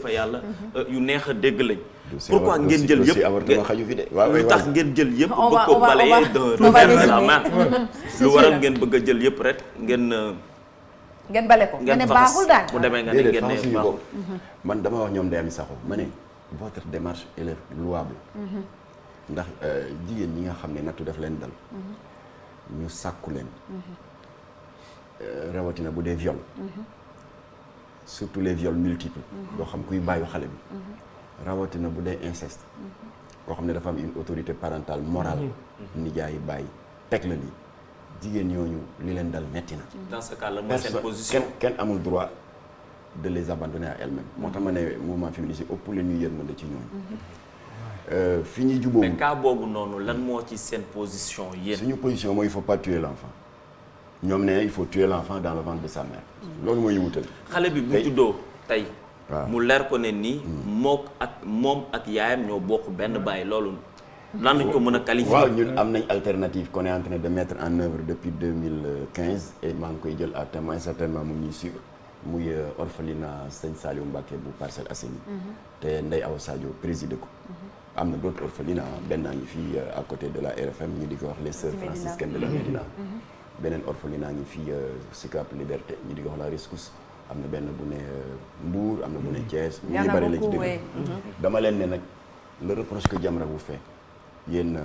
fa yàlla yu neex a dégg lañ. pourquoi ngeen jël yëpp lu tax ngeen jël yëpp bëgg ko balayer d'un revers de la main lu waral ngeen bëgg a jël yëpp rek ngeen bale ko ngeen baaxul daal mu demee nga ne ngeen ne baaxul. man dama wax ñoom Ndeye Sakho ma ne votre démarche elle est louable. ndax jigéen ñi nga xam ne nattu def leen dal. ñu sàkku leen. rawatina bu dee viol. surtout les viols multiples. doo xam kuy bàyyi xale bi. rawatina bu dee inceste. koo xam ne dafa am une autorité parentale morale. nijaay bàyyi teg la lii jigéen ñooñu li leen dal metti na. dans ce cas là mooy seen position kenn amul droit de les abandonner à elles-mêmes. moo tax ma ne mouvement féministe ëpp leen ñu yërmande ci ñooñu. fi ñuy jubóo. mais cas boobu noonu lan moo ci seen position yéen. suñu position mooy il faut pas tuer l'enfant. ñoom ne il faut tuer l'enfant dans le ventre de sa mère. loolu mooy ñu wutal. xale bi bu juddoo tey. mu leer ko ne nii. moom ak yaayam ñoo bokk benn baay loolu. lan lañ ko mën a qualifier. waaw ñun am nañ alternative qu'on est en train de mettre en œuvre depuis 2015 et maa ngi koy jël à témoin certainement mu ñuy suivre muy orphelinat Sëñ Saliou Mbacké bu Parcelles Assainies. te Ndeye Awa Sadio présidé ko. am na d'autres orphelinats benn ngi fii à côté de la RFM ñu di ko wax les sœurs franciscaines de la Médina. beneen orphelinat ngi fii Sicap Liberté ñu di ko wax la Rescousse. am na benn bu ne Mbour am na bu ne Thiès. ñu ngi bari la ci dëgg dama leen ne nag le reproche que Jamra vous fait yéen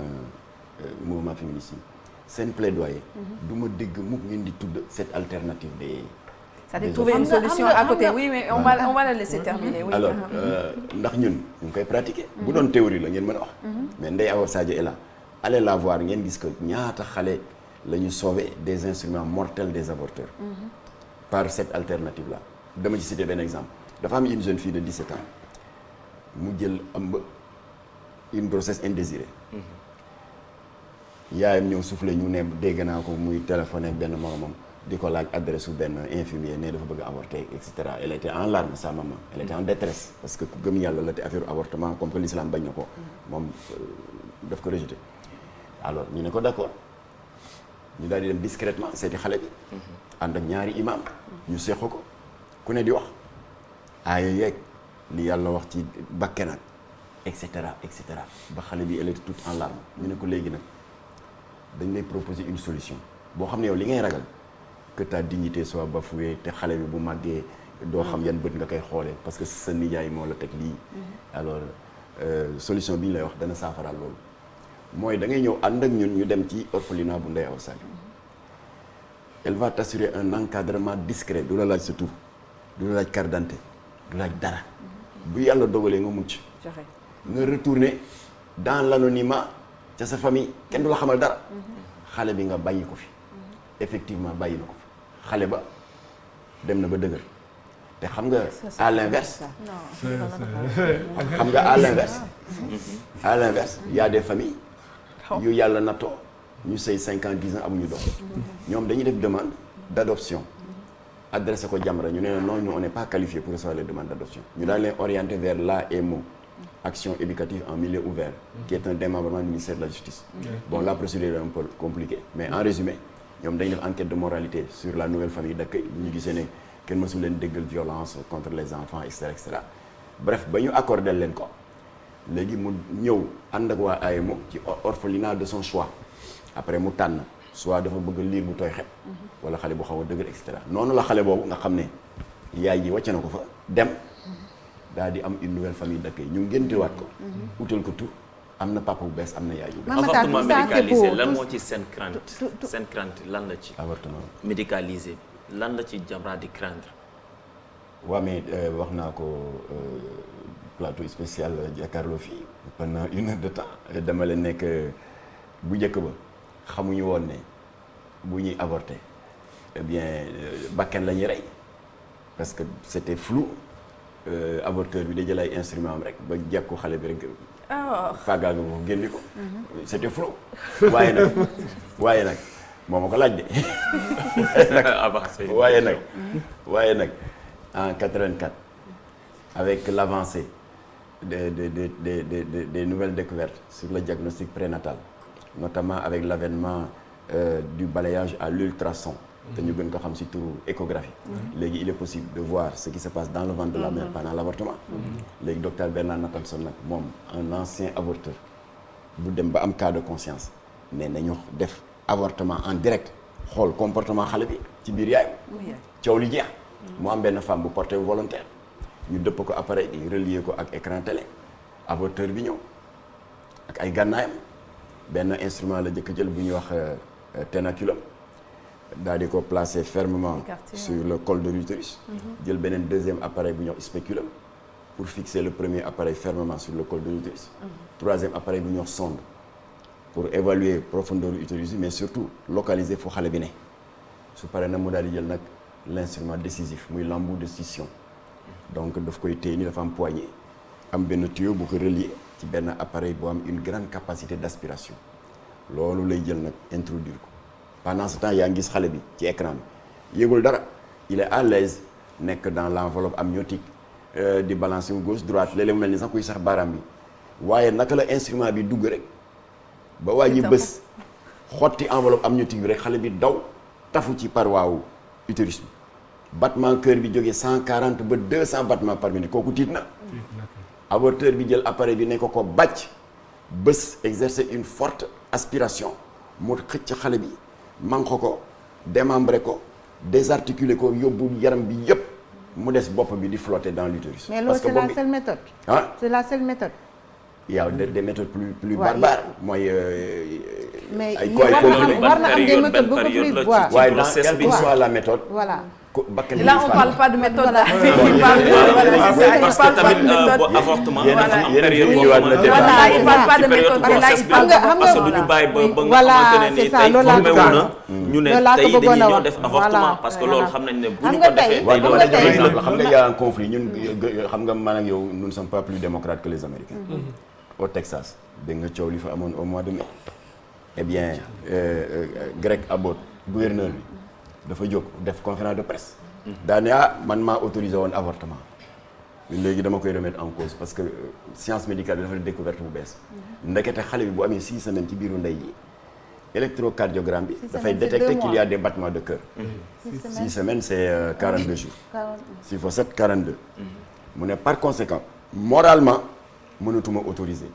mouvement féministe yi seen plaidoyer. du ma dégg mukk ngeen di tudd cette alternative des. c'est-à-dire trouver une solution à côté oui mais on va la laisser terminer. oui alors ndax ñun ñu ngi koy pratiquer. bu doon théorie la ngeen mën a wax. mais Ndeye Awa Sadio est là allez la voir ngeen gis que ñaata xale la ñu sauver des instruments mortels des avorteurs. par cette alternative là dama ci citer benn exemple dafa am une jeune fille de 17 ans mu jël ëmb une grossesse indésirée. yaayam ñëw soufflé ñu ne dégg naa ko muy téléphoné ak benn moromam di ko laaj adresse su benn infirmier ne dafa bëgg avorter et cetera elle était en larmes sa maman elle était en détresse parce que ku gëm yàlla la te affaire avortement comme que l'islam bañ na ko moom daf ko rejeté alors ñu ne ko d'accord ñu daal di dem discrètement seeti xale bi ànd ak ñaari imam ñu seq ko ku ne di wax aaya yeeg li yàlla wax ci bakke nag et cetera ba xale bi elle était toute en larmes ñu ne ko léegi nag dañ lay proposer une solution boo xam ne yow li ngay ragal que ta dignité soit bafouée te xale bi bu màggee doo xam yan bët nga koy xoolee parce que sa nijaay moo la teg lii alors solution bi ñu lay wax dana saafaraal loolu mooy da ngay ñëw ànd ak ñun ñu dem ci orphelinat bu Ndeye Awa Sadio elle va t'assurer un encadrement discret du la laaj sa tur du la laaj carte d'identité du laaj dara bu yàlla dogalee nga mucc nga retourner dans l'anonymat ca sa famille kenn du la xamal dara xale bi nga bàyyi ko fi effectivement bàyyi na ko fi xale ba dem na ba dëgër te xam nga à l'inverse à l'inverse il y a des familles yu yàlla nattoo ñu sëy 5 ans 10 ans amuñu doom ñoom dañuy def demande d'adoption adressé ko Jamra ñu ne non nous on n'est pas qualifié pour recevoir les demandes d'adoption ñu daal leen orienté vers l'AMO action éducative en milieu ouvert qui est un démembrement du ministère de la justice bon la procédure est un peu compliquée mais en résumé ñoom dañuy def enquête de moralité sur la nouvelle famille d'accueil bu ñu gisee ne kenn mësul leen déggal violence contre les enfants et cetera bref ba ñu accordé leen ko léegi mu ñëw ànd ak waa AMO ci orphelinat de son choix après mu tànn soit dafa bëgg liir bu tooy xet wala xale bu xaw a dëgër et cetera noonu la xale boobu nga xam ne yaay ji wàcc na ko fa dem daal di am une nouvelle famille d'accueil ñu ngéntewaat ko utal ko tur am na papa bu bees am na yaay bu bees. avortement médicalisé lan moo ci seen crainte lan la ci. avortement médicalisé lan la ci Jamra di craindre. waaw mais wax naa ko plateau spécial jàkkaarloo fii pendant 1 heure de temps dama leen nekk bu njëkk ba xamuñu woon ne bu ñuy avorter eh bien bakken la ñuy rey parce que c'était flou avorteur bi da jël ay instrument am rek ba jekku xale bi rek. faagaaga ko génni ko. c'était flou waaye nag moo ma ko laaj de. waaye nag en 84 avec l'avancée des nouvelles découvertes sur le diagnostic prénatal notamment avec l'avènement du balayage à l'ultrason te ñu gën ko xam ci turu échographie. léegi il est possible de voir ce qui se passe dans le ventre de la mère pendant l'avortement. léegi docteur Bernard Nathanson nag moom un ancien avorteur bu dem ba am cas de conscience mais nañu def avortement en direct xool comportement xale bi ci biir yaay. coow li jeex. mu am benn femme bu porté volontaire ñu dëpp ko appareil bi relier ko ak écran télé avorteur bi ñëw ak ay gànnaayam benn instrument la jëkk jël bu ñuy wax ténaculum daal di ko placer fermement sur le col de l'utérus jël beneen deuxième appareil bu ñuy wax spéculum pour fixer le premier appareil fermement sur le col de l'utérus troisième appareil bu ñuy wax sonde pour évaluer profondeur utérus mais surtout localiser fu xale bi ne su paree nag mu daal di jël nag l'instrument décisif muy l'embout de scission donc daf koy téye ni dafa am poignée am benn tuyau bu ko relier ci benn appareil bu am une grande capacité d'aspiration loolu lay jël nag introduire ko pendant ce temps yaa ngi gis xale bi ci écran bi yëgul dara il est à l'aise nekk dans l'enveloppe amniotique di balancer wu gauche droite léeg-léeg mu mel ni sax kuy sax baaraam bi waaye naka la instrument bi dugg rek ba waa ji bés xotti enveloppe amniotique bi rek xale bi daw tafu ci paroi wu utérus bi battement cœur bi jógee 140 ba 200 battements par minute kooku tiit na avorteur bi jël appareil bi ne ko bàcc bés exercer une forte aspiration mu xëcc xale bi manqué ko démembré ko désarticulé ko yóbbu yaram bi yépp mu des bopp bi di flotter dans l'utérus. mais loolu c'est la seule méthode. ah c'est la seule méthode. il y a des méthodes plus barbares mooy. mais ay war na am des méthodes beaucoup plus waaye dans quelle que soit la méthode. voilà. Là on parle pas de méthode. parce que tamit bu avortement dafa am période boo xamante ne voilà il parle pas de méthode mais là il parle parce que du ñu bàyyi ba nga xamante ne nii tey formé wu na ñu ne tey dañuy ñëw def avortement parce que loolu xam nañ ne bu ñu ko defee waaw dama lay jox exemple xam nga y a un conflit ñun xam nga man ak yow nous ne sommes pas plus démocrates que les Américains. Au Texas dégg nga coow li fa amoon au mois de mai. Eh bien Greg Abbott gouverneur bi dafa jóg def conférence de presse. daane man maa autorisé woon avortement. léegi dama koy remettre en cause parce que science médicale bi dafa def découverte bu bees. ndekete xale bi bu amee 6 semaines ci biiru ndey yi électrocardiogramme bi dafay détecter qu'il y a des battements de cœur. 6 semaines c'est 42 jours. 6 fois 7 42. mu ne par conséquent moralement mënatuma autoriser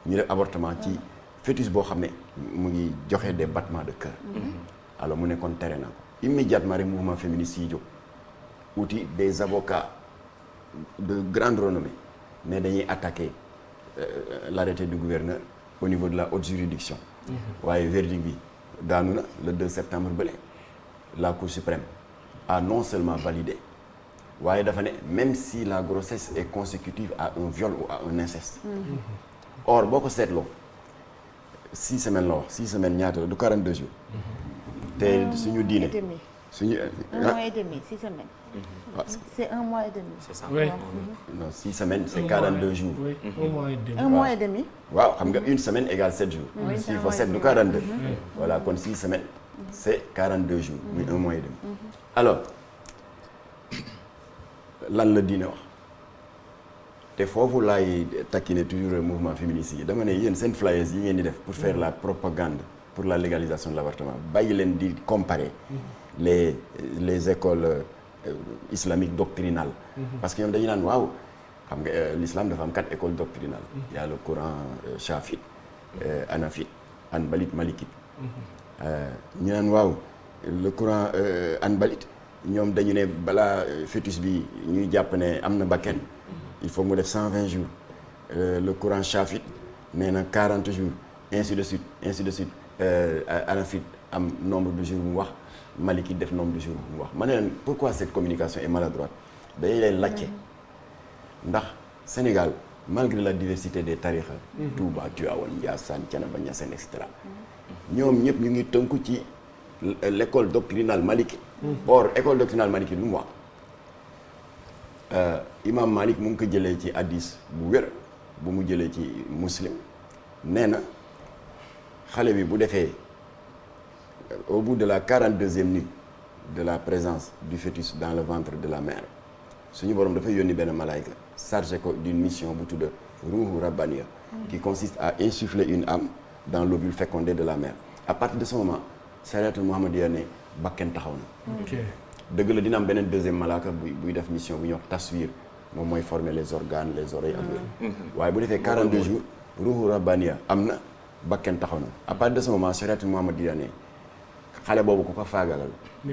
ñu def avortement ci fœtus boo xam ne mu ngi joxe des battements de cœur. alors mu ne kon tere naa ko immédiatement rek mouvement féministe yi jóg outil des avocats de grande renommée mais dañuy attaquer l'arrêté du gouverneur au niveau de la haute juridiction. waaye verdict bi daanu na le 2 septembre bële la Cour suprême a non seulement validé waaye dafa ne même si la grossesse est consécutive à un viol ou à un inceste. or boo ko seetloo 6 semaines la wax 6 semaines ñaata la du 42 jours. te suñu diine suñu. 1 mois et demi 6 semaines. c'est 1 mois et demi. c'est ça. Oui. non 6 semaines c'est 42 jours. Oui, 1 mois et demi. 1 mois et demi. waaw xam nga une semaine égale 7 jours. 6 fois 7 du 42. voilà kon 6 semaines c'est 42 jours. muy 1 mois et demi. alors lan la diine wax te foofu laay taquiner toujours mouvement féministe yi dama ne yéen seen flyers yi ngeen di def pour faire la propagande pour la légalisation de l'avortement bàyyi leen di comparer les écoles islamiques doctrinales. parce que ñoom dañu naan waaw xam nga l'islam dafa am 4 écoles doctrinales. il y a le Coran chafite hanafite hanbalite malikite. ñu naan waaw le Coran hanbalite ñoom dañu ne balaa fœtus bi ñuy jàpp ne am na bakken il faut mu def 120 jours le Coran chafite nee na 40 jours ainsi de suite hanafite am nombre de jours bu mu wax malikite def nombre de jours bu mu wax ma ne leen pourquoi cette communication est maladroite dañuy leen laajte ndax Sénégal malgré la diversité des tarixa Touba Tivaouane Ndiassane Thiénaba Niassène et cetera ñoom ñëpp ñu ngi tënku ci l'école doctrinale malikite. or école doctrinale malikite lu mu wax imam Malik mu ngi ko jëlee ci hadis bu wér bu mu jëlee ci muslim nee na xale bi bu defee au bout de la 42e nuit de la présence du fœtus dans le ventre de la mère suñu borom dafay yónni benn malaayka chargé ko d'une mission bu tudd ruuhu rabbaniya qui consiste à insuffler une âme dans l'ovule fécondé de la mère à partir de ce moment Shariatul Muhammadiyya ne bakken taxaw na. dëgg la dina am beneen deuxième malaaka buy def mission bu ñuy wax taswir moom mooy former les organes les oreilles ak yooyu. waaye bu defee 42 jours ruuxu rabbaniya am na bakken taxaw na à partir de ce moment Chariatul Muhammadiyya ne xale boobu ku ko faagagal.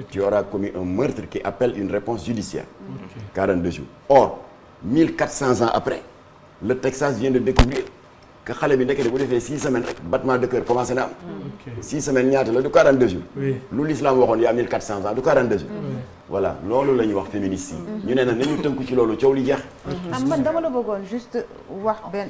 tu auras commis un meurtre qui appelle une réponse judiciaire. 42 jours or 1400 ans après le Texas vient de découvrir que xale bi ndekete bu defee 6 semaines rek battement de cœur commencé na am. 6 semaines ñaata la du 42 jours. lu l'islam waxoon il y a 1400 ans du 42 jours. voilà loolu la ñuy wax féministes yi. ñu ne nag nañu tënku ci loolu coow li jeex. man dama la bëggoon juste wax benn.